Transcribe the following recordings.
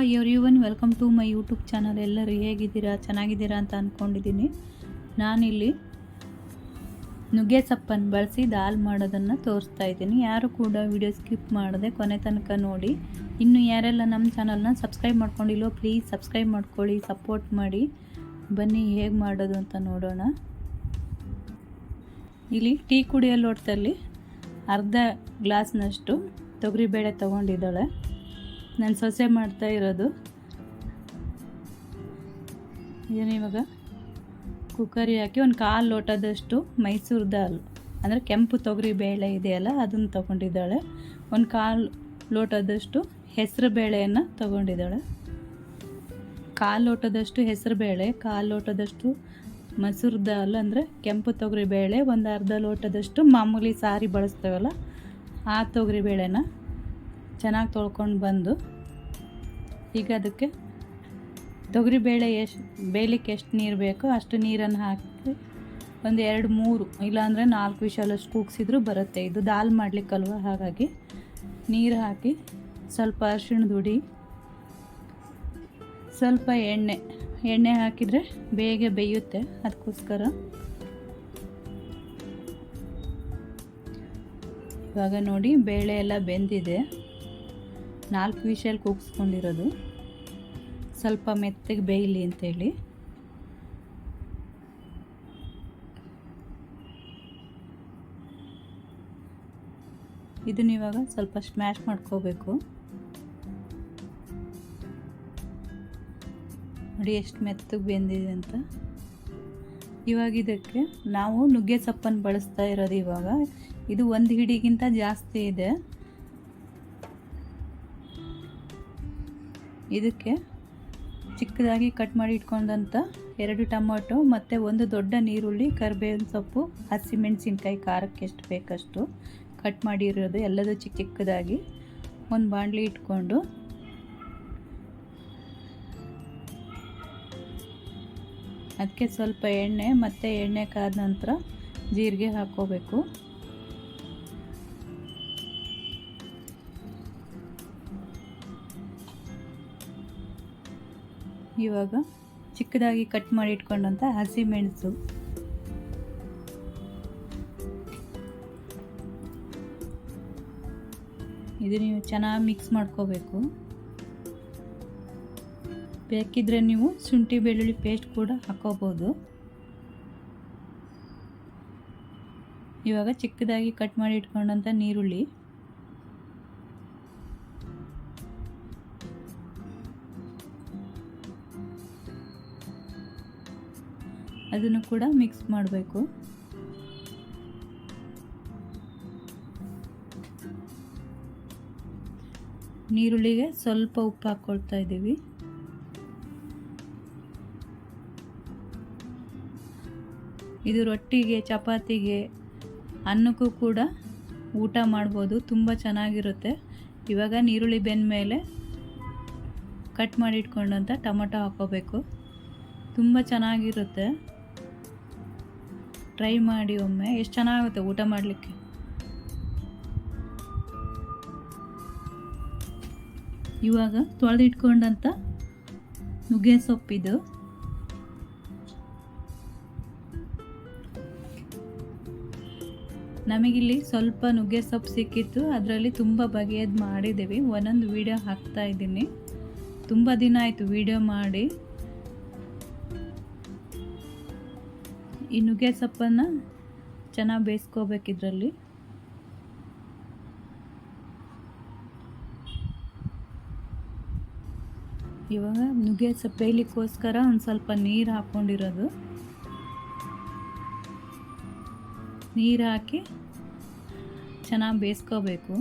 Hi everyone, welcome to my YouTube channel. ಎಲ್ಲರೂ ಹೇಗಿದ್ದೀರಾ? ಚೆನ್ನಾಗಿದ್ದೀರಾ ಅಂತ ಅಂದ್ಕೊಂಡಿದ್ದೀನಿ. ನಾನಿಲ್ಲಿ ನುಗ್ಗೆ ಸೊಪ್ಪನ್ನು ಬಳಸಿ ದಾಲ್ ಮಾಡೋದನ್ನು ತೋರಿಸ್ತಾ ಇದ್ದೀನಿ. ಯಾರು ಕೂಡ ವಿಡಿಯೋ ಸ್ಕಿಪ್ ಮಾಡದೆ ಕೊನೆ ತನಕ ನೋಡಿ. ಇನ್ನು ಯಾರೆಲ್ಲ ನಮ್ಮ ಚಾನಲ್ನ ಸಬ್ಸ್ಕ್ರೈಬ್ ಮಾಡ್ಕೊಂಡಿಲ್ಲೋ ಪ್ಲೀಸ್ ಸಬ್ಸ್ಕ್ರೈಬ್ ಮಾಡ್ಕೊಳ್ಳಿ, ಸಪೋರ್ಟ್ ಮಾಡಿ. ಬನ್ನಿ ಹೇಗೆ ಮಾಡೋದು ಅಂತ ನೋಡೋಣ. ಇಲ್ಲಿ ಟೀ ಕುಡಿಯೋ ಲೋಟದಲ್ಲಿ ಅರ್ಧ ಗ್ಲಾಸ್ನಷ್ಟು ತೊಗರಿಬೇಳೆ ತೊಗೊಂಡಿದ್ದಾಳೆ. ನಾನು ಸೊಸೆ ಮಾಡ್ತಾ ಇರೋದು. ಇದನ್ನು ಇವಾಗ ಕುಕ್ಕರಿಗೆ ಹಾಕಿ ಒಂದು ಕಾಲು ಲೋಟದಷ್ಟು ಮೈಸೂರು ದಾಲ್ ಅಂದರೆ ಕೆಂಪು ತೊಗರಿ ಬೇಳೆ ಇದೆಯಲ್ಲ ಅದನ್ನು ತೊಗೊಂಡಿದ್ದಾಳೆ. ಒಂದು ಕಾಲು ಲೋಟದಷ್ಟು ಹೆಸರು ಬೇಳೆಯನ್ನು ತೊಗೊಂಡಿದ್ದಾಳೆ. ಕಾಲು ಲೋಟದಷ್ಟು ಹೆಸರು ಬೇಳೆ, ಕಾಲು ಲೋಟದಷ್ಟು ಮಸೂರು ದಾಲ್ ಅಂದರೆ ಕೆಂಪು ತೊಗರಿ ಬೇಳೆ, ಒಂದು ಅರ್ಧ ಲೋಟದಷ್ಟು ಮಾಮೂಲಿ ಸಾರಿ ಬಳಸ್ತೇವಲ್ಲ ಆ ತೊಗರಿ ಬೇಳೆನ ಚೆನ್ನಾಗಿ ತೊಳ್ಕೊಂಡು ಬಂದು ಈಗ ಅದಕ್ಕೆ ತೊಗರಿಬೇಳೆ ಬೇಯಲಿಕ್ಕೆ ಎಷ್ಟು ನೀರು ಬೇಕೋ ಅಷ್ಟು ನೀರನ್ನು ಹಾಕಿ ಒಂದು 2-3 ಇಲ್ಲಾಂದರೆ 4 ವಿಷಲಷ್ಟು ಕೂಗಿಸಿದ್ರೂ ಬರುತ್ತೆ. ಇದು ದಾಲ್ ಮಾಡಲಿಕ್ಕಲ್ವ, ಹಾಗಾಗಿ ನೀರು ಹಾಕಿ ಸ್ವಲ್ಪ ಅರಿಶಿಣದ ಹುಡಿ, ಸ್ವಲ್ಪ ಎಣ್ಣೆ ಹಾಕಿದರೆ ಬೇಗ ಬೇಯುತ್ತೆ. ಅದಕ್ಕೋಸ್ಕರ ಇವಾಗ ನೋಡಿ ಬೇಳೆ ಎಲ್ಲ ಬೆಂದಿದೆ. 4 ವಿಷಲ್ ಕೂಗಿಸ್ಕೊಂಡಿರೋದು ಸ್ವಲ್ಪ ಮೆತ್ತಗೆ ಬೇಯಲಿ ಅಂತೇಳಿ. ಇದನ್ನ ಇವಾಗ ಸ್ವಲ್ಪ ಸ್ಮ್ಯಾಶ್ ಮಾಡ್ಕೋಬೇಕು. ನೋಡಿ ಎಷ್ಟು ಮೆತ್ತಗೆ ಬೆಂದಿದೆ ಅಂತ. ಇವಾಗ ಇದಕ್ಕೆ ನಾವು ನುಗ್ಗೆ ಸೊಪ್ಪನ್ನು ಬಳಸ್ತಾ ಇರೋದು. ಇವಾಗ ಇದು 1 ಹಿಡಿಗಿಂತ ಜಾಸ್ತಿ ಇದೆ. ಇದಕ್ಕೆ ಚಿಕ್ಕದಾಗಿ ಕಟ್ ಮಾಡಿ ಇಟ್ಕೊಂಡಂಥ 2 ಟೊಮೊಟೊ ಮತ್ತು 1 ದೊಡ್ಡ ನೀರುಳ್ಳಿ, ಕರಿಬೇವಿನ ಸೊಪ್ಪು, ಹಸಿಮೆಣಸಿನ್ಕಾಯಿ ಖಾರಕ್ಕೆ ಎಷ್ಟು ಬೇಕಷ್ಟು ಕಟ್ ಮಾಡಿರೋದು ಎಲ್ಲದೂ ಚಿಕ್ಕದಾಗಿ ಒಂದು ಬಾಣಲಿ ಇಟ್ಕೊಂಡು ಅದಕ್ಕೆ ಸ್ವಲ್ಪ ಎಣ್ಣೆ ಮತ್ತು ಎಣ್ಣೆ ಕಾದ ನಂತರ ಜೀರಿಗೆ ಹಾಕ್ಕೋಬೇಕು. ಇವಾಗ ಚಿಕ್ಕದಾಗಿ ಕಟ್ ಮಾಡಿ ಇಟ್ಕೊಂಡಂಥ ಹಸಿಮೆಣಸು, ಇದು ನೀವು ಚೆನ್ನಾಗಿ ಮಿಕ್ಸ್ ಮಾಡ್ಕೋಬೇಕು. ಬೇಕಿದ್ರೆ ನೀವು ಶುಂಠಿ ಬೆಳ್ಳುಳ್ಳಿ ಪೇಸ್ಟ್ ಕೂಡ ಹಾಕೋಬೋದು. ಇವಾಗ ಚಿಕ್ಕದಾಗಿ ಕಟ್ ಮಾಡಿ ಇಟ್ಕೊಂಡಂಥ ನೀರುಳ್ಳಿ, ಅದನ್ನು ಕೂಡ ಮಿಕ್ಸ್ ಮಾಡಬೇಕು. ನೀರುಳ್ಳಿಗೆ ಸ್ವಲ್ಪ ಉಪ್ಪು ಹಾಕ್ಕೊಳ್ತಾ ಇದ್ದೀವಿ. ಇದು ರೊಟ್ಟಿಗೆ, ಚಪಾತಿಗೆ, ಅನ್ನಕ್ಕೂ ಕೂಡ ಊಟ ಮಾಡ್ಬೋದು, ತುಂಬ ಚೆನ್ನಾಗಿರುತ್ತೆ. ಇವಾಗ ನೀರುಳ್ಳಿ ಬೆಂದ ಮೇಲೆ ಕಟ್ ಮಾಡಿ ಇಟ್ಕೊಂಡಂಥ ಟೊಮೊಟೊ ಹಾಕ್ಕೋಬೇಕು. ತುಂಬ ಚೆನ್ನಾಗಿರುತ್ತೆ, ಟ್ರೈ ಮಾಡಿ ಒಮ್ಮೆ. ಎಷ್ಟು ಚೆನ್ನಾಗುತ್ತೆ ಊಟ ಮಾಡಲಿಕ್ಕೆ. ಇವಾಗ ತೊಳೆದಿಟ್ಕೊಂಡಂಥ ನುಗ್ಗೆ ಸೊಪ್ಪಿದು ನಮಗಿಲ್ಲಿ ಸ್ವಲ್ಪ ನುಗ್ಗೆ ಸೊಪ್ಪು ಸಿಕ್ಕಿತ್ತು, ಅದರಲ್ಲಿ ತುಂಬ ಬಗೆಯದು ಮಾಡಿದ್ದೀವಿ. ಒಂದೊಂದು ವೀಡಿಯೋ ಹಾಕ್ತಾ ಇದ್ದೀನಿ. ತುಂಬ ದಿನ ಆಯಿತು ವೀಡಿಯೋ ಮಾಡಿ. ಈ ನುಗ್ಗೆ ಸೊಪ್ಪನ್ನು ಚೆನ್ನಾಗಿ ಬೇಯಿಸ್ಕೋಬೇಕು. ಇದರಲ್ಲಿ ಇವಾಗ ನುಗ್ಗೆ ಸೊಪ್ಪು ಬೇಯಲಿಕ್ಕೋಸ್ಕರ ಒಂದು ಸ್ವಲ್ಪ ನೀರು ಹಾಕ್ಕೊಂಡಿರೋದು. ನೀರು ಹಾಕಿ ಚೆನ್ನಾಗಿ ಬೇಯಿಸ್ಕೋಬೇಕು.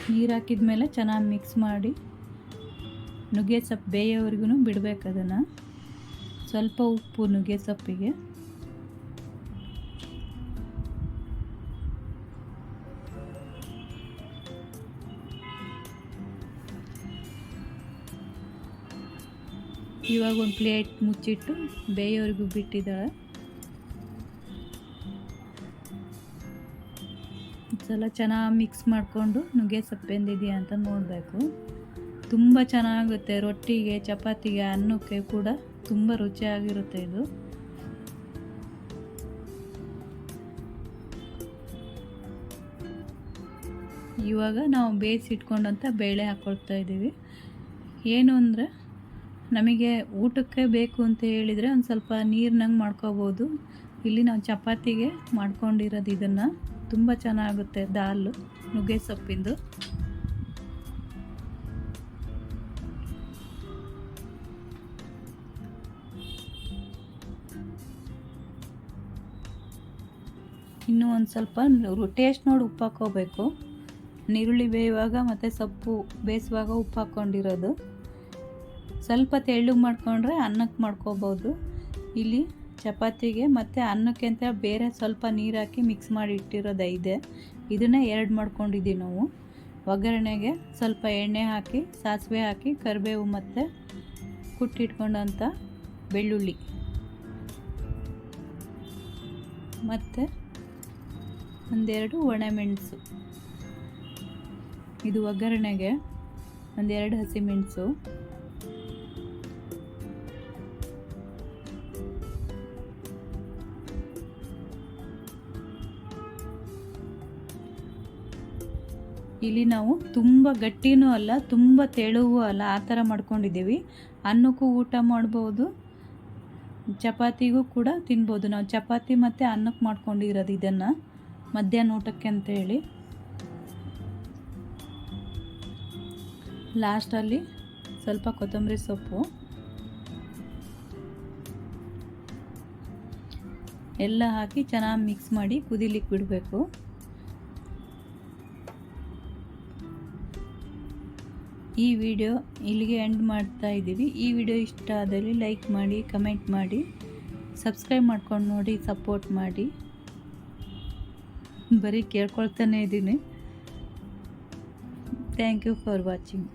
ನೀರು ಹಾಕಿದ ಮೇಲೆ ಚೆನ್ನಾಗಿ ಮಿಕ್ಸ್ ಮಾಡಿ ನುಗ್ಗೆ ಸೊಪ್ಪು ಬೇಯೋವರೆಗೂ ಬಿಡಬೇಕು. ಅದನ್ನು ಸ್ವಲ್ಪ ಉಪ್ಪು ನುಗ್ಗೆ ಸೊಪ್ಪಿಗೆ, ಇವಾಗ ಒಂದು ಪ್ಲೇಟ್ ಮುಚ್ಚಿಟ್ಟು ಬೇಯೋವರೆಗೂ ಬಿಟ್ಟಿದ್ದಾಳೆ. ಸಲ ಚೆನ್ನಾಗಿ ಮಿಕ್ಸ್ ಮಾಡಿಕೊಂಡು ನುಗ್ಗೆ ಸೊಪ್ಪು ಬೆಂದಿದೆಯಾ ಅಂತ ನೋಡಬೇಕು. ತುಂಬ ಚೆನ್ನಾಗುತ್ತೆ, ರೊಟ್ಟಿಗೆ, ಚಪಾತಿಗೆ, ಅನ್ನಕ್ಕೆ ಕೂಡ ತುಂಬ ರುಚಿಯಾಗಿರುತ್ತೆ ಇದು. ಇವಾಗ ನಾವು ಬೇಯಿಸಿಟ್ಕೊಂಡಂಥ ಬೇಳೆ ಹಾಕ್ಕೊಳ್ತಾ ಇದ್ದೀವಿ. ಏನು ಅಂದರೆ ನಮಗೆ ಊಟಕ್ಕೆ ಬೇಕು ಅಂತ ಹೇಳಿದರೆ ಒಂದು ಸ್ವಲ್ಪ ನೀರಿನಂಗೆ ಮಾಡ್ಕೋಬೋದು. ಇಲ್ಲಿ ನಾವು ಚಪಾತಿಗೆ ಮಾಡ್ಕೊಂಡಿರೋದು ಇದನ್ನು. ತುಂಬ ಚೆನ್ನಾಗುತ್ತೆ ದಾಲ್ ನುಗ್ಗೆ ಸೊಪ್ಪಿಂದು. ಇನ್ನೂ ಒಂದು ಸ್ವಲ್ಪ ಟೇಸ್ಟ್ ನೋಡಿ ಉಪ್ಪು ಹಾಕ್ಕೋಬೇಕು. ನೀರುಳ್ಳಿ ಬೇಯುವಾಗ ಮತ್ತು ಸೊಪ್ಪು ಬೇಯಿಸುವಾಗ ಉಪ್ಪು ಹಾಕ್ಕೊಂಡಿರೋದು. ಸ್ವಲ್ಪ ತೆಳ್ಳಗೆ ಮಾಡ್ಕೊಂಡ್ರೆ ಅನ್ನಕ್ಕೆ ಮಾಡ್ಕೋಬೋದು. ಇಲ್ಲಿ ಚಪಾತಿಗೆ ಮತ್ತು ಅನ್ನಕ್ಕೆ ಅಂತ ಬೇರೆ ಸ್ವಲ್ಪ ನೀರು ಹಾಕಿ ಮಿಕ್ಸ್ ಮಾಡಿ ಇಟ್ಟಿರೋದು ಇದೆ. ಇದನ್ನೇ 2 ಮಾಡ್ಕೊಂಡಿದ್ದೀವಿ ನಾವು. ಒಗ್ಗರಣೆಗೆ ಸ್ವಲ್ಪ ಎಣ್ಣೆ ಹಾಕಿ, ಸಾಸಿವೆ ಹಾಕಿ, ಕರಿಬೇವು ಮತ್ತು ಕುಟ್ಟಿಟ್ಕೊಂಡಂಥ ಬೆಳ್ಳುಳ್ಳಿ ಮತ್ತು 1-2 ಒಣಮೆಣಸು, ಇದು ಒಗ್ಗರಣೆಗೆ 1-2 ಹಸಿಮೆಣಸು, ಇಲ್ಲಿ ನಾವು ತುಂಬ ಗಟ್ಟಿನೂ ಅಲ್ಲ, ತುಂಬ ತೆಳುವೂ ಅಲ್ಲ, ಆ ಥರ ಮಾಡ್ಕೊಂಡಿದ್ದೀವಿ. ಅನ್ನಕ್ಕೂ ಊಟ ಮಾಡ್ಬೋದು, ಚಪಾತಿಗೂ ಕೂಡ ತಿನ್ಬೋದು. ನಾವು ಚಪಾತಿ ಮತ್ತು ಅನ್ನಕ್ಕೆ ಮಾಡ್ಕೊಂಡಿರೋದು ಇದನ್ನು ಮಧ್ಯಾಹ್ನ ಊಟಕ್ಕೆ ಅಂತೇಳಿ. ಲಾಸ್ಟಲ್ಲಿ ಸ್ವಲ್ಪ ಕೊತ್ತಂಬರಿ ಸೊಪ್ಪು ಎಲ್ಲ ಹಾಕಿ ಚೆನ್ನಾಗಿ ಮಿಕ್ಸ್ ಮಾಡಿ ಕುದಿಲಿಕ್ಕೆ ಬಿಡಬೇಕು. ಈ ವಿಡಿಯೋ ಇಲ್ಲಿಗೆ ಎಂಡ್ ಮಾಡ್ತಾ ಇದ್ದೀವಿ. ಈ ವಿಡಿಯೋ ಇಷ್ಟ ಆದಲ್ಲಿ ಲೈಕ್ ಮಾಡಿ, ಕಮೆಂಟ್ ಮಾಡಿ, ಸಬ್ಸ್ಕ್ರೈಬ್ ಮಾಡ್ಕೊಂಡು ನೋಡಿ, ಸಪೋರ್ಟ್ ಮಾಡಿ. ಬರೀ ಕೇಳ್ಕೊಳ್ತಾನೆ ಇದ್ದೀನಿ. Thank you for watching.